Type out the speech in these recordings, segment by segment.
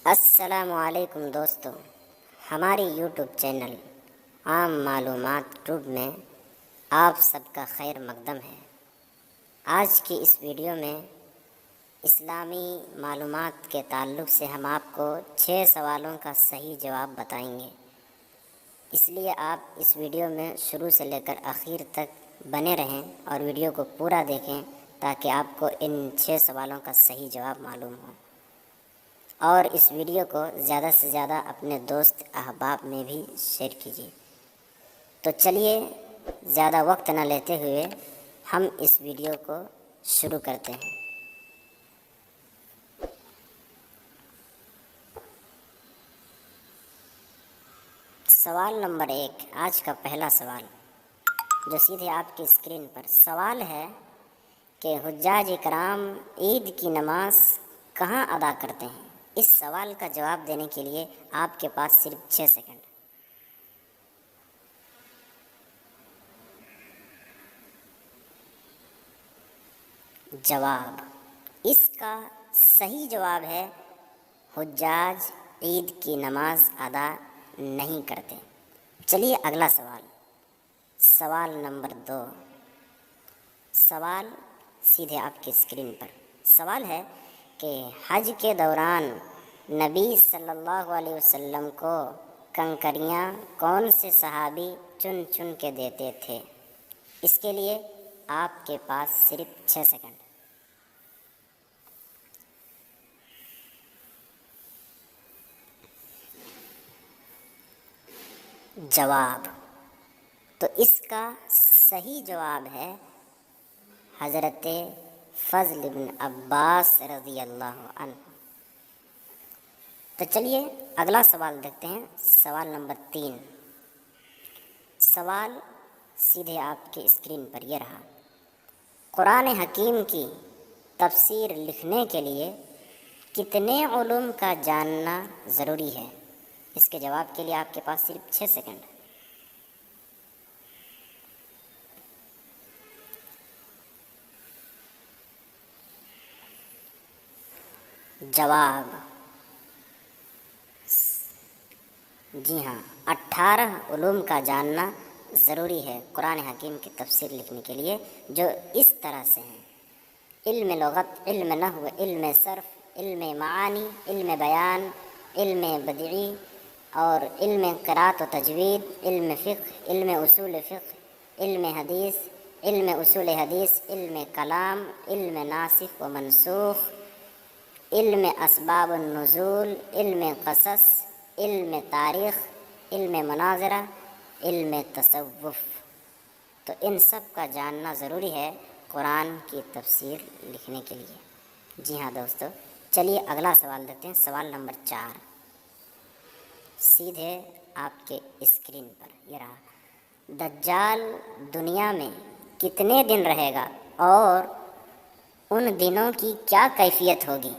السلام علیکم دوستو، ہماری یوٹیوب چینل عام معلومات ٹیوب میں آپ سب کا خیر مقدم ہے۔ آج کی اس ویڈیو میں اسلامی معلومات کے تعلق سے ہم آپ کو 6 سوالوں کا صحیح جواب بتائیں گے، اس لیے آپ اس ویڈیو میں شروع سے لے کر آخر تک بنے رہیں اور ویڈیو کو پورا دیکھیں تاکہ آپ کو ان 6 سوالوں کا صحیح جواب معلوم ہو، اور اس ویڈیو کو زیادہ سے زیادہ اپنے دوست احباب میں بھی شیئر کیجیے۔ تو چلیے زیادہ وقت نہ لیتے ہوئے ہم اس ویڈیو کو شروع کرتے ہیں۔ سوال نمبر 1، آج کا پہلا سوال جو سیدھے آپ کی اسکرین پر سوال ہے کہ حجاج کرام عید کی نماز کہاں ادا کرتے ہیں؟ اس سوال کا جواب دینے کے لیے آپ کے پاس صرف 6 سیکنڈ۔ جواب، اس کا صحیح جواب ہے حجاج عید کی نماز ادا نہیں کرتے۔ چلیے اگلا سوال، سوال نمبر 2۔ سوال سیدھے آپ کی اسکرین پر سوال ہے کہ حج کے دوران نبی صلی اللہ علیہ وسلم کو کنکریاں کون سے صحابی چن چن کے دیتے تھے؟ اس کے لیے آپ کے پاس صرف 6 سیکنڈ۔ جواب، تو اس کا صحیح جواب ہے حضرت فضل بن عباس رضی اللہ عنہ۔ تو چلیے اگلا سوال دیکھتے ہیں، سوال نمبر 3۔ سوال سیدھے آپ کے اسکرین پر یہ رہا، قرآن حکیم کی تفسیر لکھنے کے لیے کتنے علوم کا جاننا ضروری ہے؟ اس کے جواب کے لیے آپ کے پاس صرف 6 سیکنڈ۔ جواب، جی ہاں، 18 علوم کا جاننا ضروری ہے قرآن حکیم کی تفسیر لکھنے کے لیے، جو اس طرح سے ہیں: علم لغت، علم نحو، علم صرف، علم معانی، علم بیان، علم بدیعی، اور علم قراءت و تجوید، علم فقہ، علم اصول فقہ، علم حدیث، علم اصول حدیث، علم کلام، علم ناسخ و منسوخ، علم اسباب النزول، علم قصص، علم تاریخ، علم مناظرہ، علم تصوف۔ تو ان سب کا جاننا ضروری ہے قرآن کی تفسیر لکھنے کے لیے۔ جی ہاں دوستو، چلیے اگلا سوال دیتے ہیں، سوال نمبر 4۔ سیدھے آپ کے اسکرین پر یہ رہا، دجال دنیا میں کتنے دن رہے گا اور ان دنوں کی کیا کیفیت ہوگی؟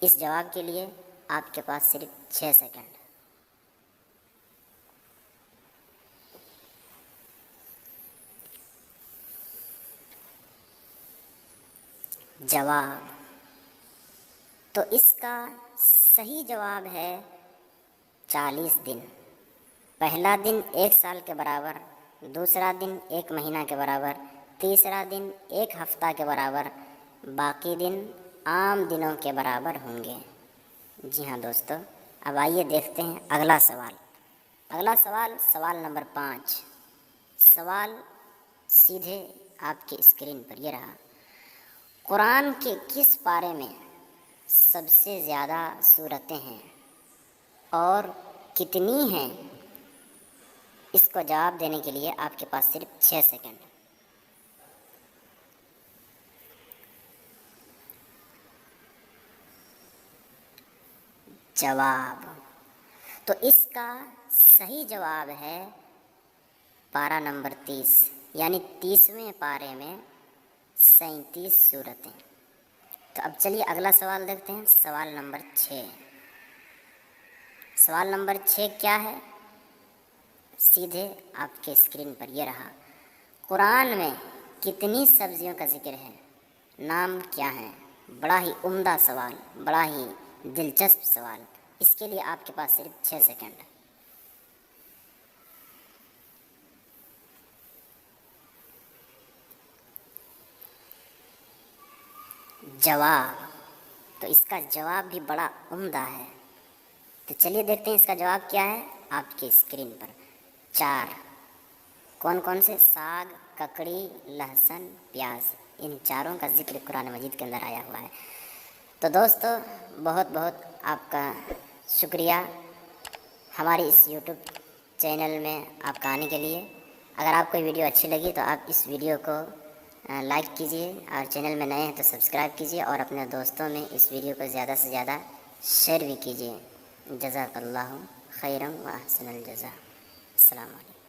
اس جواب کے لیے آپ کے پاس صرف 6 سیکنڈ۔ جواب، تو اس کا صحیح جواب ہے 40 دن۔ پہلا دن 1 سال کے برابر، دوسرا دن 1 مہینہ کے برابر، تیسرا دن 1 ہفتہ کے برابر، باقی دن عام دنوں کے برابر ہوں گے۔ جی ہاں دوستو، اب آئیے دیکھتے ہیں اگلا سوال۔ اگلا سوال، سوال نمبر 5۔ سوال سیدھے آپ کی اسکرین پر یہ رہا، قرآن کے کس پارے میں سب سے زیادہ سورتیں ہیں اور کتنی ہیں؟ اس کو جواب دینے کے لیے آپ کے پاس صرف 6 سیکنڈ۔ جواب، تو اس کا صحیح جواب ہے پارہ نمبر 30، یعنی 30ویں پارے میں 37 سورتیں۔ تو اب چلیے اگلا سوال دیکھتے ہیں، سوال نمبر 6۔ سوال نمبر 6 کیا ہے؟ سیدھے آپ کے اسکرین پر یہ رہا، قرآن میں کتنی سبزیوں کا ذکر ہے؟ نام کیا ہے؟ بڑا ہی عمدہ سوال، بڑا ہی دلچسپ سوال، اس کے لیے آپ کے پاس صرف 6 سیکنڈ۔ جواب، تو اس کا جواب بھی بڑا عمدہ ہے، تو چلیے دیکھتے ہیں اس کا جواب کیا ہے آپ کی اسکرین پر۔ 4 کون کون سے؟ ساگ، ککڑی، لہسن، پیاز، ان چاروں کا ذکر قرآن مجید کے اندر آیا ہوا ہے۔ تو دوستو بہت بہت آپ کا شکریہ ہماری اس یوٹیوب چینل میں آپ کا آنے کے لیے۔ اگر آپ کو یہ ویڈیو اچھی لگی تو آپ اس ویڈیو کو لائک کیجئے، اور چینل میں نئے ہیں تو سبسکرائب کیجئے، اور اپنے دوستوں میں اس ویڈیو کو زیادہ سے زیادہ شیئر بھی کیجئے۔ جزاک اللہ خیرا و احسن الجزاء۔ السلام علیکم۔